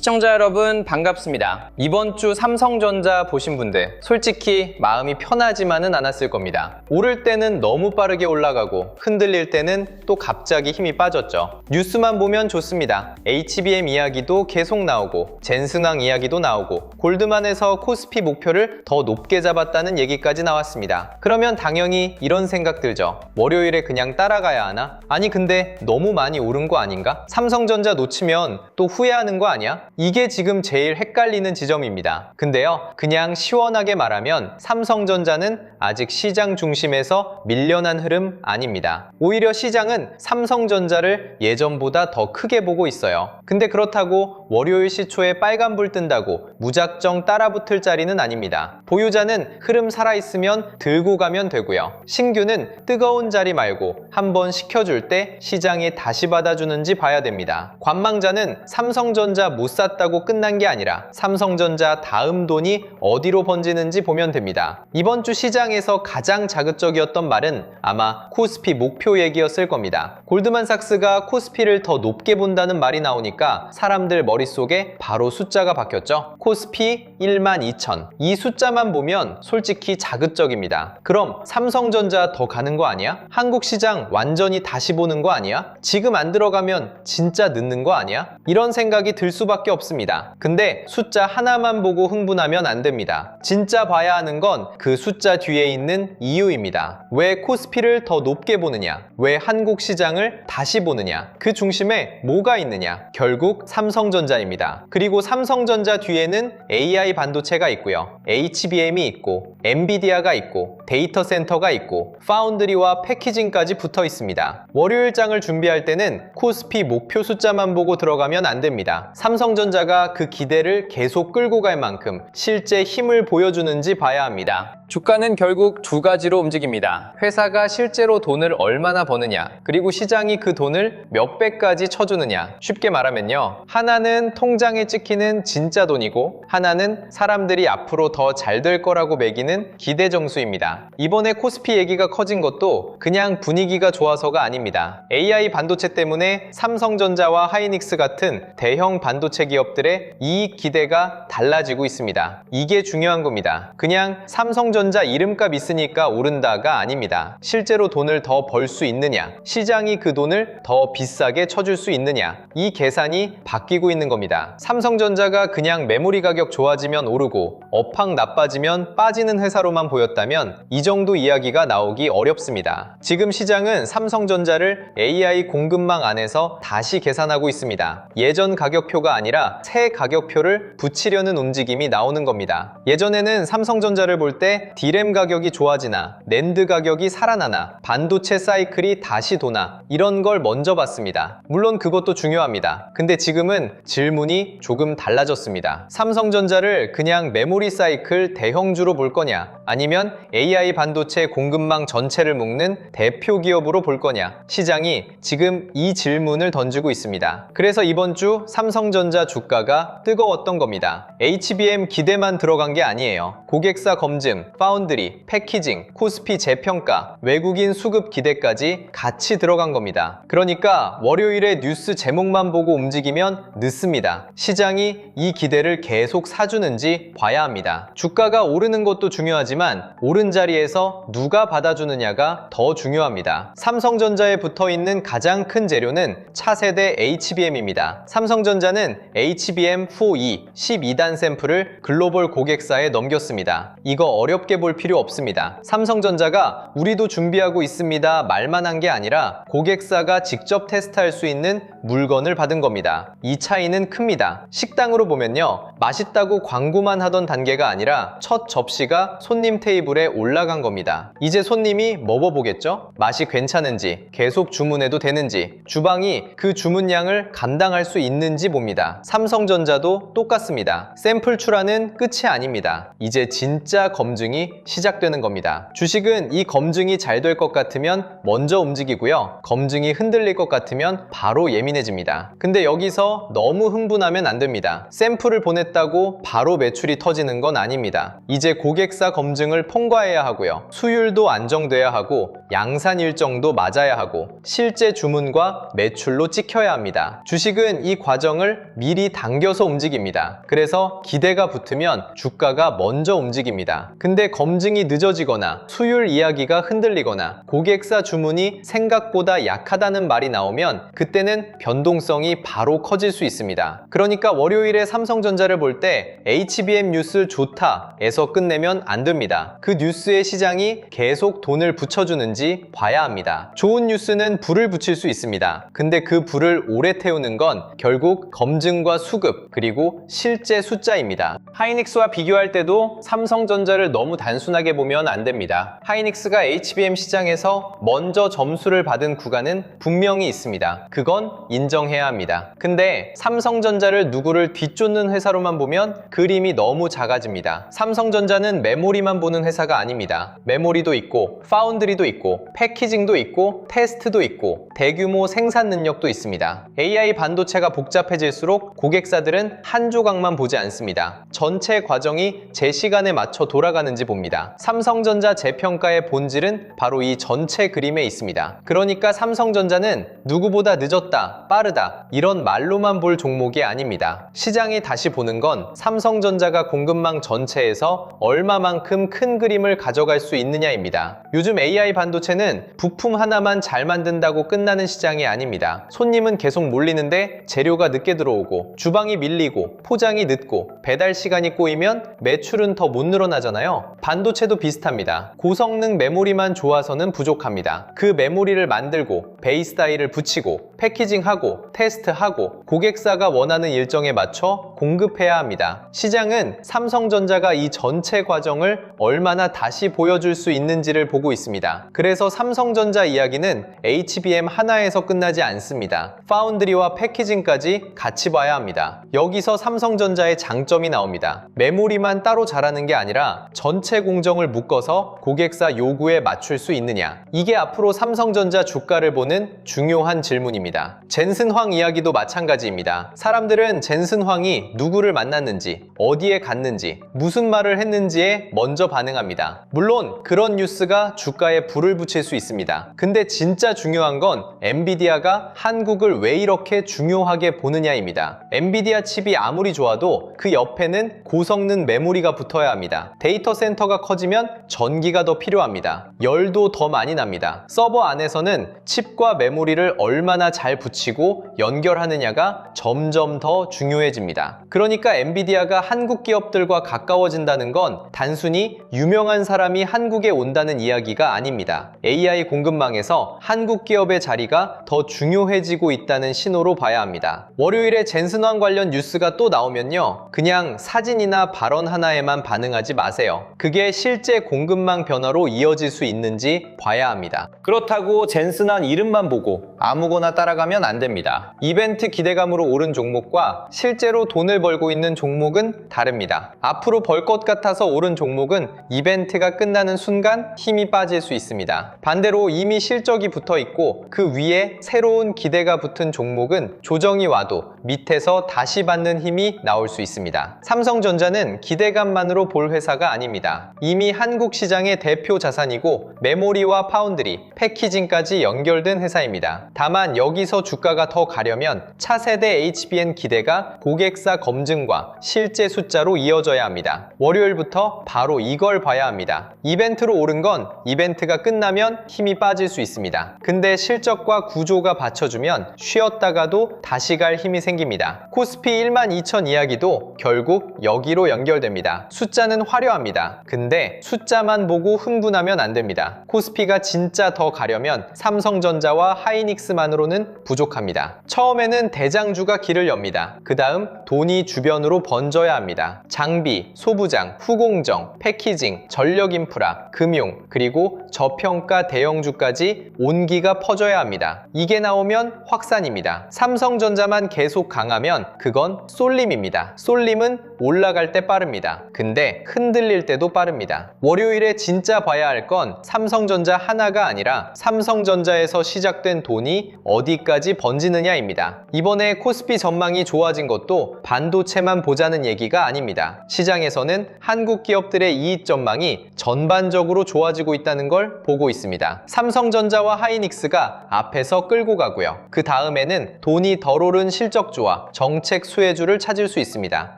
시청자 여러분 반갑습니다. 이번 주 삼성전자 보신 분들 솔직히 마음이 편하지만은 않았을 겁니다. 오를 때는 너무 빠르게 올라가고 흔들릴 때는 또 갑자기 힘이 빠졌죠. 뉴스만 보면 좋습니다. HBM 이야기도 계속 나오고 젠슨왕 이야기도 나오고 골드만에서 코스피 목표를 더 높게 잡았다는 얘기까지 나왔습니다. 그러면 당연히 이런 생각 들죠. 월요일에 그냥 따라가야 하나? 아니 근데 너무 많이 오른 거 아닌가? 삼성전자 놓치면 또 후회하는 거 아니야? 이게 지금 제일 헷갈리는 지점입니다. 근데요, 그냥 시원하게 말하면 삼성전자는 아직 시장 중심에서 밀려난 흐름 아닙니다. 오히려 시장은 삼성전자를 예전보다 더 크게 보고 있어요. 근데 그렇다고 월요일 시초에 빨간불 뜬다고 무작정 따라붙을 자리는 아닙니다. 보유자는 흐름 살아있으면 들고 가면 되고요. 신규는 뜨거운 자리 말고 한번 식혀줄 때 시장이 다시 받아주는지 봐야 됩니다. 관망자는 삼성전자 못 샀다고 끝난 게 아니라 삼성전자 다음 돈이 어디로 번지는지 보면 됩니다. 이번 주 시장에서 가장 자극적이었던 말은 아마 코스피 목표 얘기였을 겁니다. 골드만삭스가 코스피를 더 높게 본다는 말이 나오니까 사람들 머릿속에 바로 숫자가 바뀌었죠. 코스피 12,000. 이 숫자만 보면 솔직히 자극적입니다. 그럼 삼성전자 더 가는 거 아니야? 한국 시장 완전히 다시 보는 거 아니야? 지금 안 들어가면 진짜 늦는 거 아니야? 이런 생각이 들 수밖에 없습니다. 근데 숫자 하나만 보고 흥분하면 안 됩니다. 진짜 봐야 하는 건 그 숫자 뒤에 있는 이유입니다. 왜 코스피를 더 높게 보느냐? 왜 한국 시장을 다시 보느냐? 그 중심에 뭐가 있느냐? 결국 삼성전자입니다. 그리고 삼성전자 뒤에는 AI 반도체가 있고요. HBM이 있고 엔비디아가 있고 데이터 센터가 있고 파운드리와 패키징까지 붙어 있습니다. 월요일장을 준비할 때는 코스피 목표 숫자만 보고 들어가면 안 됩니다. 삼성전자가 그 기대를 계속 끌고 갈 만큼 실제 힘을 보여주는지 봐야 합니다. 주가는 결국 두 가지로 움직입니다. 회사가 실제로 돈을 얼마나 버느냐, 그리고 시장이 그 돈을 몇 배까지 쳐주느냐. 쉽게 말하면요, 하나는 통장에 찍히는 진짜 돈이고 하나는 사람들이 앞으로 더 잘 될 거라고 매기는 기대 정수입니다. 이번에 코스피 얘기가 커진 것도 그냥 분위기가 좋아서가 아닙니다. AI 반도체 때문에 삼성전자와 하이닉스 같은 대형 반도체 기업들의 이익 기대가 달라지고 있습니다. 이게 중요한 겁니다. 그냥 삼성전자 이름값 있으니까 오른다가 아닙니다. 실제로 돈을 더 벌 수 있느냐, 시장이 그 돈을 더 비싸게 쳐줄 수 있느냐, 이 계산이 바뀌고 있는 겁니다. 삼성전자가 그냥 메모리 가격 좋아지면 오르고 업황 나빠지면 빠지는 회사로만 보였다면 이 정도 이야기가 나오기 어렵습니다. 지금 시장은 삼성전자를 AI 공급망 안에서 다시 계산하고 있습니다. 예전 가격표가 아니라 새 가격표를 붙이려는 움직임이 나오는 겁니다. 예전에는 삼성전자를 볼 때 D램 가격이 좋아지나 낸드 가격이 살아나나 반도체 사이클이 다시 도나 이런 걸 먼저 봤습니다. 물론 그것도 중요합니다. 근데 지금은 질문이 조금 달라졌습니다. 삼성전자를 그냥 메모리 사이클 대형주로 볼 거냐, 아니면 AI 반도체 공급망 전체를 묶는 대표 기업으로 볼 거냐, 시장이 지금 이 질문을 던지고 있습니다. 그래서 이번 주 삼성전자 주가가 뜨거웠던 겁니다. HBM 기대만 들어간 게 아니에요. 고객사 검증, 파운드리, 패키징, 코스피 재평가, 외국인 수급 기대까지 같이 들어간 겁니다. 그러니까 월요일에 뉴스 제목만 보고 움직이면 늦습니다. 시장이 이 기대를 계속 사주는지 봐야 합니다. 주가가 오르는 것도 중요하지만 오른 자리에서 누가 받아주느냐가 더 중요합니다. 삼성전자에 붙어있는 가장 큰 재료는 차세대 HBM입니다. 삼성전자는 HBM4E 12단 샘플을 글로벌 고객사에 넘겼습니다. 이거 어렵게 볼 필요 없습니다. 삼성전자가 우리도 준비하고 있습니다 말만 한 게 아니라 고객사가 직접 테스트할 수 있는 물건을 받은 겁니다. 이 차이는 큽니다. 식당으로 보면요, 맛있다고 광고만 하던 단계가 아니라 첫 접시가 손님 테이블에 올라간 겁니다. 이제 손님이 먹어보겠죠? 맛이 괜찮은지, 계속 주문해도 되는지, 주방이 그 주문량을 감당할 수 있는지 봅니다. 삼성전자도 똑같습니다. 샘플 출하는 끝이 아닙니다. 이제 진짜 검증이 시작되는 겁니다. 주식은 이 검증이 잘 될 것 같으면 먼저 움직이고요, 검증이 흔들릴 것 같으면 바로 예민해집니다. 근데 여기서 너무 너무 흥분하면 안 됩니다. 샘플을 보냈다고 바로 매출이 터지는 건 아닙니다. 이제 고객사 검증을 통과해야 하고요. 수율도 안정돼야 하고 양산 일정도 맞아야 하고 실제 주문과 매출로 찍혀야 합니다. 주식은 이 과정을 미리 당겨서 움직입니다. 그래서 기대가 붙으면 주가가 먼저 움직입니다. 근데 검증이 늦어지거나 수율 이야기가 흔들리거나 고객사 주문이 생각보다 약하다는 말이 나오면 그때는 변동성이 바로 커질 수 있습니다. 그러니까 월요일에 삼성전자를 볼 때 HBM 뉴스 좋다에서 끝내면 안 됩니다. 그 뉴스에 시장이 계속 돈을 붙여주는지 봐야 합니다. 좋은 뉴스는 불을 붙일 수 있습니다. 근데 그 불을 오래 태우는 건 결국 검증과 수급 그리고 실제 숫자입니다. 하이닉스와 비교할 때도 삼성전자를 너무 단순하게 보면 안 됩니다. 하이닉스가 HBM 시장에서 먼저 점수를 받은 구간은 분명히 있습니다. 그건 인정해야 합니다. 근데 삼성전자를 누구를 뒤쫓는 회사로만 보면 그림이 너무 작아집니다. 삼성전자는 메모리만 보는 회사가 아닙니다. 메모리도 있고 파운드리도 있고 패키징도 있고 테스트도 있고 대규모 생산 능력도 있습니다. AI 반도체가 복잡해질수록 고객사들은 한 조각만 보지 않습니다. 전체 과정이 제 시간에 맞춰 돌아가는지 봅니다. 삼성전자 재평가의 본질은 바로 이 전체 그림에 있습니다. 그러니까 삼성전자는 누구보다 늦었다, 빠르다 이런 말로만 볼 종목이 아닙니다. 시장이 다시 보는 건 삼성전자가 공급망 전체에서 얼마만큼 큰 그림을 가져갈 수 있느냐입니다. 요즘 AI 반도체는 부품 하나만 잘 만든다고 끝나는 시장이 아닙니다. 손님은 계속 몰리는데 재료가 늦게 들어오고 주방이 밀리고 포장이 늦고 배달 시간이 꼬이면 매출은 더 못 늘어나잖아요. 반도체도 비슷합니다. 고성능 메모리만 좋아서는 부족합니다. 그 메모리를 만들고 베이스 다이를 붙이고 패키징하고 테스트하고 고객사가 원하는 일정에 맞춰 공급해야 합니다. 시장은 삼성전자가 이 전체 과정을 얼마나 다시 보여줄 수 있는지를 보고 있습니다. 그래서 삼성전자 이야기는 HBM 하나에서 끝나지 않습니다. 파운드리와 패키징까지 같이 봐야 합니다. 여기서 삼성전자의 장점이 나옵니다. 메모리만 따로 잘하는 게 아니라 전체 공정을 묶어서 고객사 요구에 맞출 수 있느냐. 이게 앞으로 삼성전자 주가를 보는 중요한 질문입니다. 젠슨 황 이야기도 마찬가지입니다. 사람들은 젠슨 황이 누구를 만났는지, 어디에 갔는지, 무슨 말을 했는지에 먼저 반응합니다. 물론 그런 뉴스가 주가에 불을 붙일 수 있습니다. 근데 진짜 중요한 건 엔비디아가 한국을 왜 이렇게 중요하게 보느냐입니다. 엔비디아 칩이 아무리 좋아도 그 옆에는 고성능 메모리가 붙어야 합니다. 데이터 센터가 커지면 전기가 더 필요합니다. 열도 더 많이 납니다. 서버 안에서는 칩과 메모리를 얼마나 잘 붙이고 연결하느냐가 점점 더 중요해집니다. 그러니까 엔비디아가 한국 기업들과 가까워진다는 건 단순히 유명한 사람이 한국에 온다는 이야기가 아닙니다. AI 공급망에서 한국 기업의 자리가 더 중요해지고 있다는 신호로 봐야 합니다. 월요일에 젠슨 황 관련 뉴스가 또 나오면요, 그냥 사진이나 발언 하나에만 반응하지 마세요. 그게 실제 공급망 변화로 이어질 수 있는지 봐야 합니다. 그렇다고 젠슨 황 이름만 보고 아무거나 따라가면 안 됩니다. 이벤트 기대감으로 오른 종목과 실제로 돈을 벌고 있는 종목은 다릅니다. 앞으로 벌 것 같아서 오른 종목은 이벤트가 끝나는 순간 힘이 빠질 수 있습니다. 반대로 이미 실적이 붙어 있고 그 위에 새로운 기대가 붙은 종목은 조정이 와도 밑에서 다시 받는 힘이 나올 수 있습니다. 삼성전자는 기대감만으로 볼 회사가 아닙니다. 이미 한국 시장의 대표 자산이고 메모리와 파운드리, 패키징까지 연결된 회사입니다. 다만 여기서 주가가 더 가려면 차세대 HBM 기대가 고객사 검증과 실제 숫자로 이어져야 합니다. 월요일부터 바로 이걸 봐야 합니다. 이벤트로 오른 건 이벤트가 끝나면 힘이 빠질 수 있습니다. 근데 실적과 구조가 받쳐주면 쉬었다가도 다시 갈 힘이 생깁니다. 코스피 12,000 이야기도 결국 여기로 연결됩니다. 숫자는 화려합니다. 근데 숫자만 보고 흥분하면 안 됩니다. 코스피가 진짜 더 가려면 삼성전자와 하이닉스만으로는 부족합니다. 처음에는 대장주가 길을 엽니다. 그 다음 돈이 돈이 주변으로 번져야 합니다. 장비, 소부장, 후공정, 패키징, 전력 인프라, 금융, 그리고 저평가 대형주까지 온기가 퍼져야 합니다. 이게 나오면 확산입니다. 삼성전자만 계속 강하면 그건 쏠림입니다. 쏠림은 올라갈 때 빠릅니다. 근데 흔들릴 때도 빠릅니다. 월요일에 진짜 봐야 할 건 삼성전자 하나가 아니라 삼성전자에서 시작된 돈이 어디까지 번지느냐입니다. 이번에 코스피 전망이 좋아진 것도 반도체만 보자는 얘기가 아닙니다. 시장에서는 한국 기업들의 이익 전망이 전반적으로 좋아지고 있다는 걸 보고 있습니다. 삼성전자와 하이닉스가 앞에서 끌고 가고요. 그 다음에는 돈이 덜 오른 실적주와 정책 수혜주를 찾을 수 있습니다.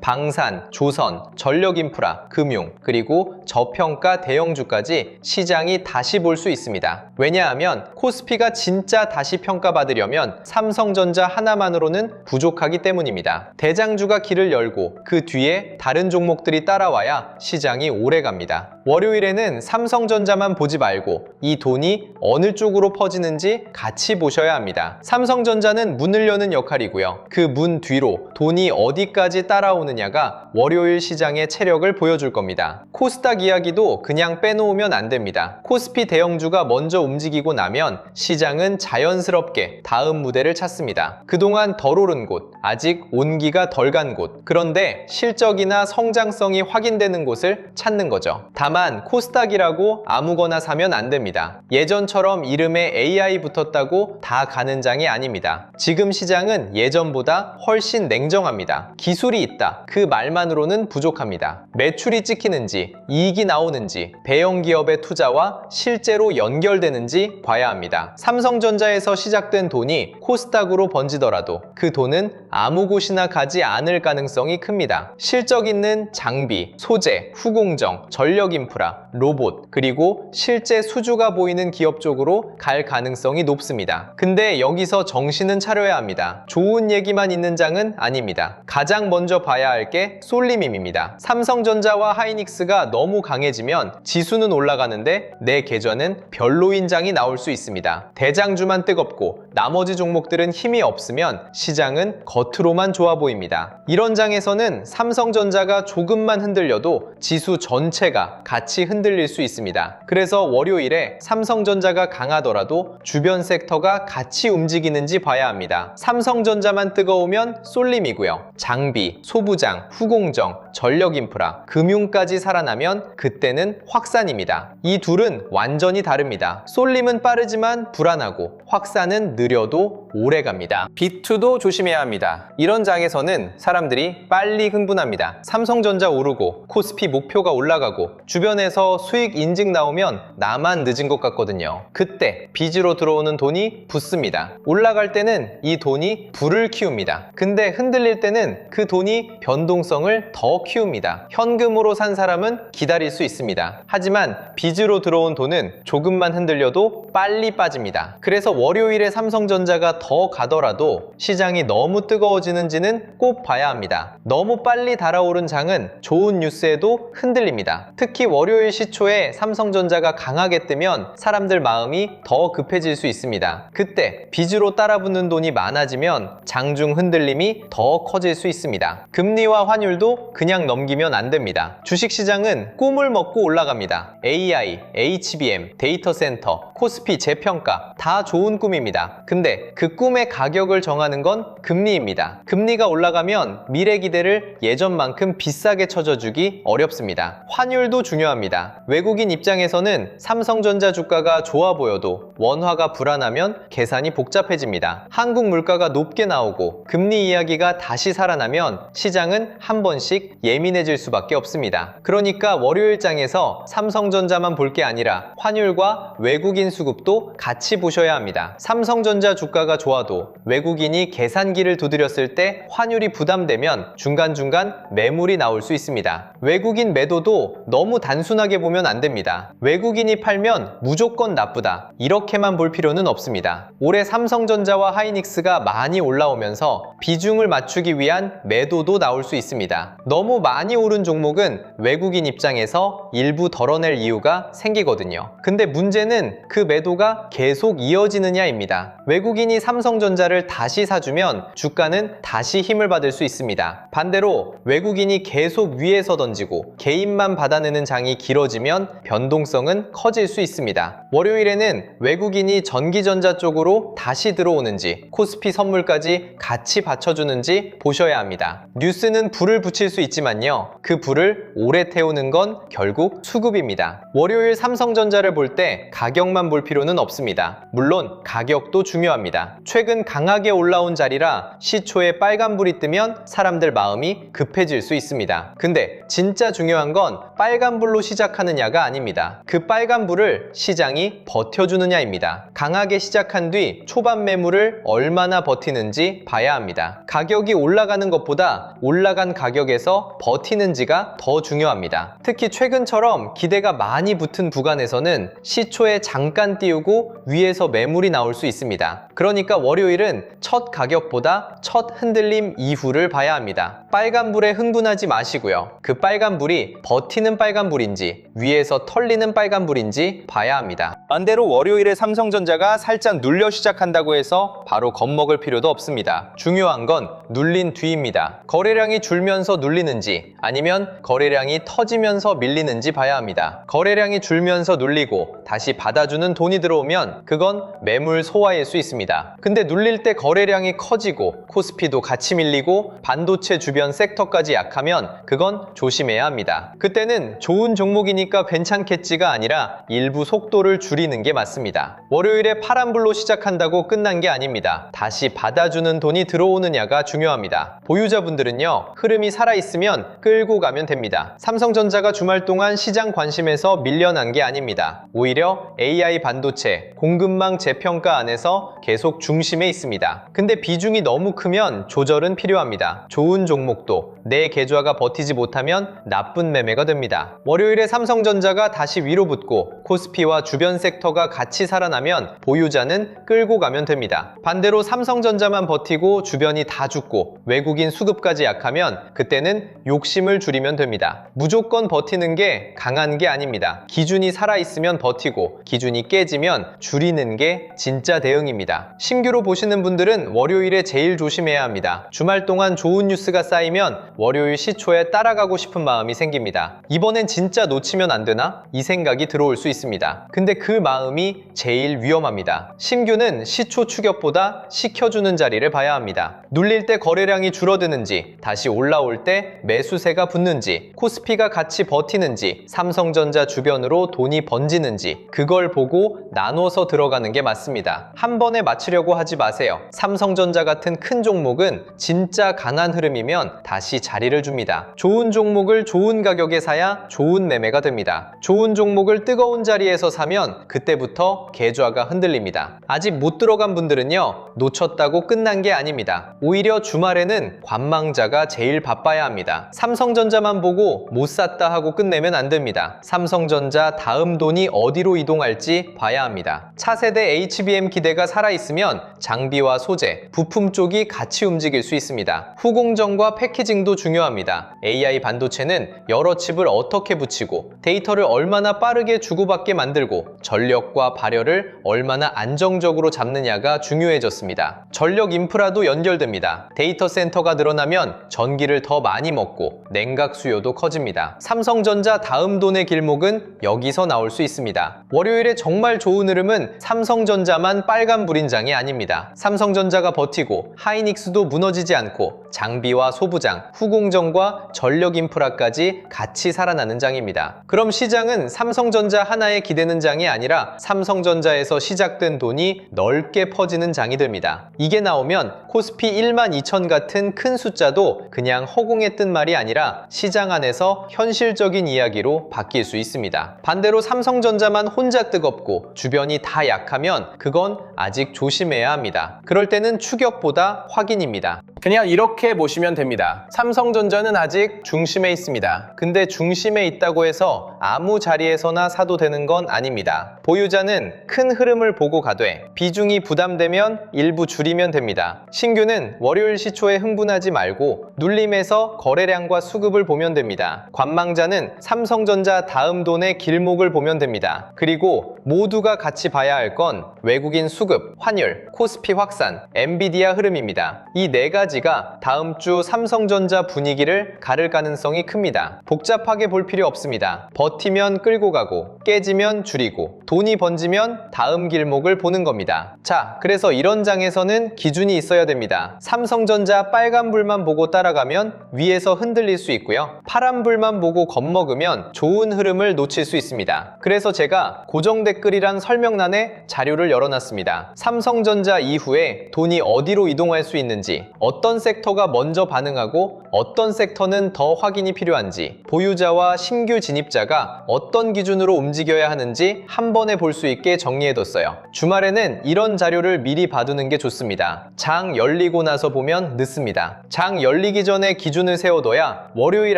방산, 조선, 전력인프라, 금융, 그리고 저평가 대형주까지 시장이 다시 볼 수 있습니다. 왜냐하면 코스피가 진짜 다시 평가받으려면 삼성전자 하나만으로는 부족하기 때문입니다. 대장주가 길을 열고 그 뒤에 다른 종목들이 따라와야 시장이 오래 갑니다. 월요일에는 삼성전자만 보지 말고 이 돈이 어느 쪽으로 퍼지는지 같이 보셔야 합니다. 삼성전자는 문을 여는 역할이고요. 그 문 뒤로 돈이 어디까지 따라오느냐가 월요일 시장의 체력을 보여줄 겁니다. 코스닥 이야기도 그냥 빼놓으면 안 됩니다. 코스피 대형주가 먼저 움직이고 나면 시장은 자연스럽게 다음 무대를 찾습니다. 그동안 덜 오른 곳, 아직 온기가 덜 간 곳, 그런데 실적이나 성장성이 확인되는 곳을 찾는 거죠. 다만 코스닥이라고 아무거나 사면 안 됩니다. 예전처럼 이름에 AI 붙었다고 다 가는 장이 아닙니다. 지금 시장은 예전보다 훨씬 냉정합니다. 기술이 있다, 그 말만으로는 부족합니다. 매출이 찍히는지, 이익이 나오는지, 대형 기업의 투자와 실제로 연결되는지 봐야 합니다. 삼성전자에서 시작된 돈이 코스닥으로 번지더라도 그 돈은 아무 곳이나 가지 않을 가능성이 큽니다. 실적 있는 장비, 소재, 후공정, 전력 인프라, 로봇, 그리고 실제 수주가 보이는 기업 쪽으로 갈 가능성이 높습니다. 근데 여기서 정신은 차려야 합니다. 좋은 얘기만 있는 장은 아닙니다. 가장 먼저 봐야 할 게 쏠림임입니다. 삼성전자와 하이닉스가 너무 강해지면 지수는 올라가는데 내 계좌는 별로인 장이 나올 수 있습니다. 대장주만 뜨겁고 나머지 종목들은 힘이 없으면 시장은 겉으로만 좋아 보입니다. 이런 장에서는 삼성전자가 조금만 흔들려도 지수 전체가 같이 흔들릴 수 있습니다. 그래서 월요일에 삼성전자가 강하더라도 주변 섹터가 같이 움직이는지 봐야 합니다. 삼성전자만 뜨거우면 쏠림이고요. 장비, 소부장, 후공정, 전력인프라, 금융까지 살아나면 그때는 확산입니다. 이 둘은 완전히 다릅니다. 쏠림은 빠르지만 불안하고 확산은 느려도 오래 갑니다. B2도 조심해야 합니다. 이런 장에서는 사람들이 빨리 흥분합니다. 삼성전자 오르고 코스피 목표가 올라가고 주변에서 수익 인증 나오면 나만 늦은 것 같거든요. 그때 빚으로 들어오는 돈이 붙습니다. 올라갈 때는 이 돈이 불을 키웁니다. 근데 흔들릴 때는 그 돈이 변동성을 더 키웁니다. 현금으로 산 사람은 기다릴 수 있습니다. 하지만 빚으로 들어온 돈은 조금만 흔들려도 빨리 빠집니다. 그래서 월요일에 삼성전자가 더 가더라도 시장이 너무 뜨거워지는지는 꼭 봐야 합니다. 너무 빨리 달아오른 장은 좋은 뉴스에도 흔들립니다. 특히 월요일 시초에 삼성전자가 강하게 뜨면 사람들 마음이 더 급해질 수 있습니다. 그때 빚으로 따라붙는 돈이 많아지면 장중 흔들림이 더 커질 수 있습니다. 금리와 환율도 그냥 넘기면 안 됩니다. 주식시장은 꿈을 먹고 올라갑니다. AI, HBM, 데이터 센터, 코스피 재평가 다 좋은 꿈입니다. 근데 그 꿈의 가격을 정하는 건 금리입니다. 금리가 올라가면 미래 기대를 예전만큼 비싸게 쳐줘주기 어렵습니다. 환율도 중요합니다. 외국인 입장에서는 삼성전자 주가가 좋아 보여도 원화가 불안하면 계산이 복잡해집니다. 한국 물가가 높게 나오고 금리 이야기가 다시 살아나면 시장은 한 번씩 예민해질 수밖에 없습니다. 그러니까 월요일장에서 삼성전자만 볼 게 아니라 환율과 외국인 수급도 같이 보셔야 합니다. 삼성전자 주가가 좋아도 외국인이 계산기를 두드렸을 때 환율이 부담되면 중간중간 매물이 나올 수 있습니다. 외국인 매도도 너무 단순하게 보면 안 됩니다. 외국인이 팔면 무조건 나쁘다, 이렇게만 볼 필요는 없습니다. 올해 삼성전자와 하이닉스가 많이 올라오면서 비중을 맞추기 위한 매도도 나올 수 있습니다. 너무 많이 오른 종목은 외국인 입장에서 일부 덜어낼 이유가 생기거든요. 근데 문제는 그 매도가 계속 이어지느냐입니다. 외국인이 삼성전자를 다시 사주면 주가는 다시 힘을 받을 수 있습니다. 반대로 외국인이 계속 위에서 던지고 개인만 받아내는 장이 길어지면 변동성은 커질 수 있습니다. 월요일에는 외국인이 전기전자 쪽으로 다시 들어오는지 코스피 선물까지 같이 받쳐주는지 보셔야 합니다. 뉴스는 불을 붙일 수 있지만요, 그 불을 오래 태우는 건 결국 수급입니다. 월요일 삼성전자를 볼 때 가격만 볼 필요는 없습니다. 물론 가격도 중요합니다. 최근 강하게 올라온 자리라 시초에 빨간불이 뜨면 사람들 마음이 급해질 수 있습니다. 근데 진짜 중요한 건 빨간불로 시작하느냐가 아닙니다. 그 빨간불을 시장이 버텨주느냐입니다. 강하게 시작한 뒤 초반 매물을 얼마나 버티는지 봐야 합니다. 가격이 올라가는 것보다 올라간 가격에서 버티는지가 더 중요합니다. 특히 최근처럼 기대가 많이 붙은 구간에서는 시초에 잠깐 띄우고 위에서 매물이 나올 수 있습니다. 그러니까 월요일은 첫 가격보다 첫 흔들림 이후를 봐야 합니다. 빨간불에 흥분하지 마시고요. 그 빨간불이 버티는 빨간불인지 위에서 털리는 빨간불인지 봐야 합니다. 반대로 월요일에 삼성전자가 살짝 눌려 시작한다고 해서 바로 겁먹을 필요도 없습니다. 중요한 건 눌린 뒤입니다. 거래량이 줄면서 눌리는지 아니면 거래량이 터지면서 밀리는지 봐야 합니다. 거래량이 줄면서 눌리고 다시 받아주는 돈이 들어오면 그건 매물 소화일 수 있습니다. 근데 눌릴 때 거래량이 커지고 코스피도 같이 밀리고 반도체 주변 섹터까지 약하면 그건 조심해야 합니다. 그때는 좋은 종목이니까 괜찮겠지가 아니라 일부 속도를 줄이는 게 맞습니다. 월요일에 파란불로 시작한다고 끝난 게 아닙니다. 다시 받아주는 돈이 들어오느냐가 중요합니다. 보유자분들은요, 흐름이 살아있으면 끌고 가면 됩니다. 삼성전자가 주말 동안 시장 관심에서 밀려난 게 아닙니다. 오히려 AI 반도체, 공급망 재평가 안에서 계속 중심에 있습니다. 근데 비중이 너무 크면 조절은 필요합니다. 좋은 종목도 내 계좌가 버티지 못하면 나쁜 매매가 됩니다. 월요일에 삼성전자가 다시 위로 붙고 코스피와 주변 섹터가 같이 살아나면 보유자는 끌고 가면 됩니다. 반대로 삼성전자만 버티고 주변이 다 죽고 외국인 수급까지 약하면 그때는 욕심을 줄이면 됩니다. 무조건 버티는 게 강한 게 아닙니다. 기준이 살아있으면 버티고 기준이 깨지면 줄이는 게 진짜 대응입니다. 신규로 보시는 분들은 월요일에 제일 조심해야 합니다. 주말 동안 좋은 뉴스가 쌓이면 월요일 시초에 따라가고 싶은 마음이 생깁니다. 이번엔 진짜 놓치면 안 되나? 이 생각이 들어올 수 있습니다. 근데 그 마음이 제일 위험합니다. 신규는 시초 추격보다 식혀주는 자리를 봐야 합니다. 눌릴 때 거래량이 줄어드는지, 다시 올라올 때 매수세가 붙는지, 코스피가 같이 버티는지, 삼성전자 주변으로 돈이 번지는지 그걸 보고 나눠서 들어가는 게 맞습니다. 한 번에 맞추려고 하지 마세요. 삼성전자 같은 큰 종목은 진짜 강한 흐름이면 다시 자리를 줍니다. 좋은 종목을 좋은 가격에 사야 좋은 매매가 됩니다. 좋은 종목을 뜨거운 자리에서 사면 그때부터 계좌가 흔들립니다. 아직 못 들어간 분들은요, 놓쳤다고 끝난 게 아닙니다. 오히려 주말에는 관망자가 제일 바빠야 합니다. 삼성전자만 보고 못 샀다 하고 끝내면 안 됩니다. 삼성전자 다음 돈이 어디로 이동할지 봐야 합니다. 차세대 HBM 기대가 살아있으면 장비와 소재, 부품 쪽이 같이 움직일 수 있습니다. 후공정과 패키징도 중요합니다. AI 반도체는 여러 칩을 어떻게 붙이고 데이터를 얼마나 빠르게 주고받게 만들고 전력과 발열을 얼마나 안정적으로 잡느냐가 중요해졌습니다. 전력 인프라도 연결됩니다. 데이터 센터가 늘어나면 전기를 더 많이 먹고 냉각 수요도 커집니다. 삼성전자 다음 돈의 길목은 여기서 나올 수 있습니다. 월요일에 정말 좋은 흐름은 삼성전자만 빨간불인 장이 아닙니다. 삼성전자가 버티고 하이닉스도 무너지지 않고 장비와 소부장, 후공정과 전력 인프라까지 같이 살아나는 장입니다. 그럼 시장은 삼성전자 하나에 기대는 장이 아니라 삼성전자에서 시작된 돈이 넓게 퍼지는 장이 됩니다. 이게 나오면 코스피 12,000 같은 큰 숫자도 그냥 허공에 뜬 말이 아니라 시장 안에서 현실적인 이야기로 바뀔 수 있습니다. 반대로 삼성전자만 혼자 뜨겁고 주변이 다 약하면 그건 아직 조심해야 합니다. 그럴 때는 추격보다 확인입니다. 그냥 이렇게 보시면 됩니다. 삼성전자는 아직 중심에 있습니다. 근데 중심에 있다고 해서 아무 자리에서나 사도 되는 건 아닙니다. 보유자는 큰 흐름을 보고 가되 비중이 부담되면 일부 줄이면 됩니다. 신규는 월요일 시초에 흥분하지 말고 눌림에서 거래량과 수급을 보면 됩니다. 관망자는 삼성전자 다음 돈의 길목을 보면 됩니다. 그리고 모두가 같이 봐야 할 건 외국인 수급 수급, 환율, 코스피 확산, 엔비디아 흐름입니다. 이 네 가지가 다음 주 삼성전자 분위기를 가를 가능성이 큽니다. 복잡하게 볼 필요 없습니다. 버티면 끌고 가고 깨지면 줄이고 돈이 번지면 다음 길목을 보는 겁니다. 자, 그래서 이런 장에서는 기준이 있어야 됩니다. 삼성전자 빨간불만 보고 따라가면 위에서 흔들릴 수 있고요. 파란불만 보고 겁먹으면 좋은 흐름을 놓칠 수 있습니다. 그래서 제가 고정 댓글이랑 설명란에 자료를 열어놨습니다. 삼성전자 이후에 돈이 어디로 이동할 수 있는지, 어떤 섹터가 먼저 반응하고 어떤 섹터는 더 확인이 필요한지, 보유자와 신규 진입자가 어떤 기준으로 움직여야 하는지 한 번에 볼 수 있게 정리해뒀어요. 주말에는 이런 자료를 미리 봐두는 게 좋습니다. 장 열리고 나서 보면 늦습니다. 장 열리기 전에 기준을 세워둬야 월요일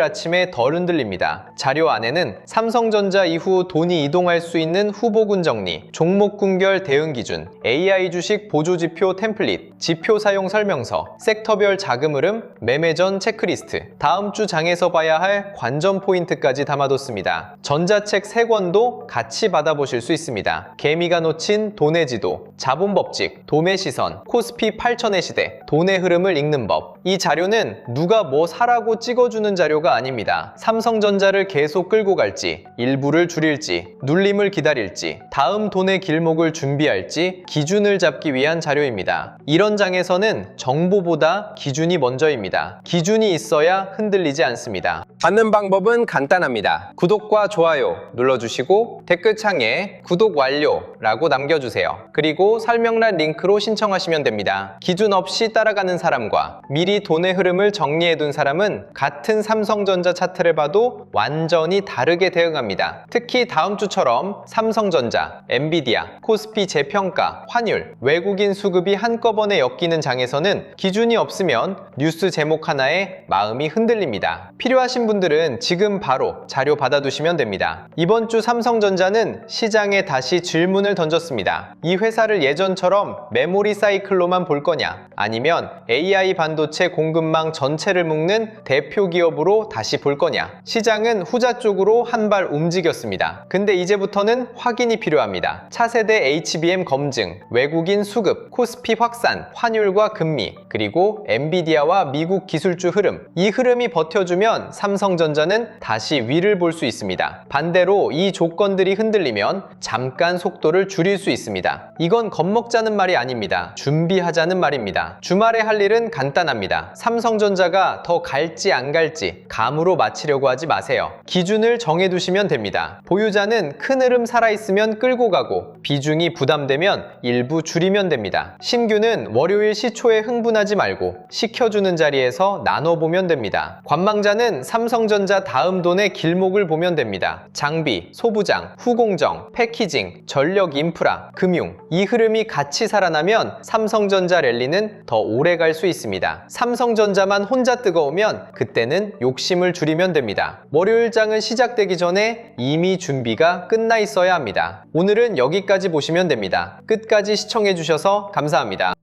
아침에 덜 흔들립니다. 자료 안에는 삼성전자 이후 돈이 이동할 수 있는 후보군 정리, 종목군별 대응 기준, AI 주식 보조지표 템플릿, 지표 사용 설명서, 섹터별 자금 흐름, 매매 전 체크리스트, 다음 주 장에서 봐야 할 관전 포인트까지 담아뒀습니다. 전자책 3권도 같이 받아보실 수 있습니다. 개미가 놓친 돈의 지도, 자본법칙, 도매 시선, 코스피 8000의 시대, 돈의 흐름을 읽는 법. 이 자료는 누가 뭐 사라고 찍어주는 자료가 아닙니다. 삼성전자를 계속 끌고 갈지, 일부를 줄일지, 눌림을 기다릴지, 다음 돈의 길목을 준비할지 기준을 잡기 위한 자료입니다. 이런 장에서는 정보보다 기준이 먼저입니다. 기준이 있어야 흔들리지 않습니다. 받는 방법은 간단합니다. 구독과 좋아요 눌러주시고 댓글창에 구독 완료라고 남겨주세요. 그리고 설명란 링크로 신청하시면 됩니다. 기준 없이 따라가는 사람과 미리 돈의 흐름을 정리해둔 사람은 같은 삼성전자 차트를 봐도 완전히 다르게 대응합니다. 특히 다음 주처럼 삼성전자, 엔비디아, 코스피 재평가, 환율, 외국인 수급이 한꺼번에 엮이는 장에서는 기준이 없으면 뉴스 제목 하나에 마음이 흔들립니다. 필요하신 분들은 지금 바로 자료 받아두시면 됩니다. 이번 주 삼성전자는 시장에 다시 질문을 던졌습니다. 이 회사를 예전처럼 메모리 사이클로만 볼 거냐, 아니면 AI 반도체 공급망 전체를 묶는 대표 기업으로 다시 볼 거냐. 시장은 후자 쪽으로 한 발 움직였습니다. 근데 이제부터는 확인이 필요합니다. 차세대 HBM 검증, 외국인 수급, 코스피 확산, 환율과 금리, 그리고 엔비디아와 미국 기술주 흐름. 이 흐름이 버텨주면 삼성전자는 다시 위를 볼 수 있습니다. 반대로 이 조건들이 흔들리면 잠깐 속도를 줄일 수 있습니다. 이건 겁먹자는 말이 아닙니다. 준비하자는 말입니다. 주말에 할 일은 간단합니다. 삼성전자가 더 갈지 안 갈지 감으로 맞히려고 하지 마세요. 기준을 정해두시면 됩니다. 보유자는 큰 흐름 살아있으면 끌고 가고 비중이 부담되면 일부 줄이면 됩니다. 신규는 월요일 시초에 흥분하지 말고 시켜주는 자리에서 나눠보면 됩니다. 관망자는 삼성전자 다음 돈의 길목을 보면 됩니다. 장비, 소부장, 후공정, 패키징, 전력 인프라, 금융, 이 흐름이 같이 살아나면 삼성전자 랠리는 더 오래 갈 수 있습니다. 삼성전자만 혼자 뜨거우면 그때는 욕심을 줄이면 됩니다. 월요일장은 시작되기 전에 이미 준비가 끝나 있어야 합니다. 오늘은 여기까지 보시면 됩니다. 끝까지 시청해주셔서 감사합니다.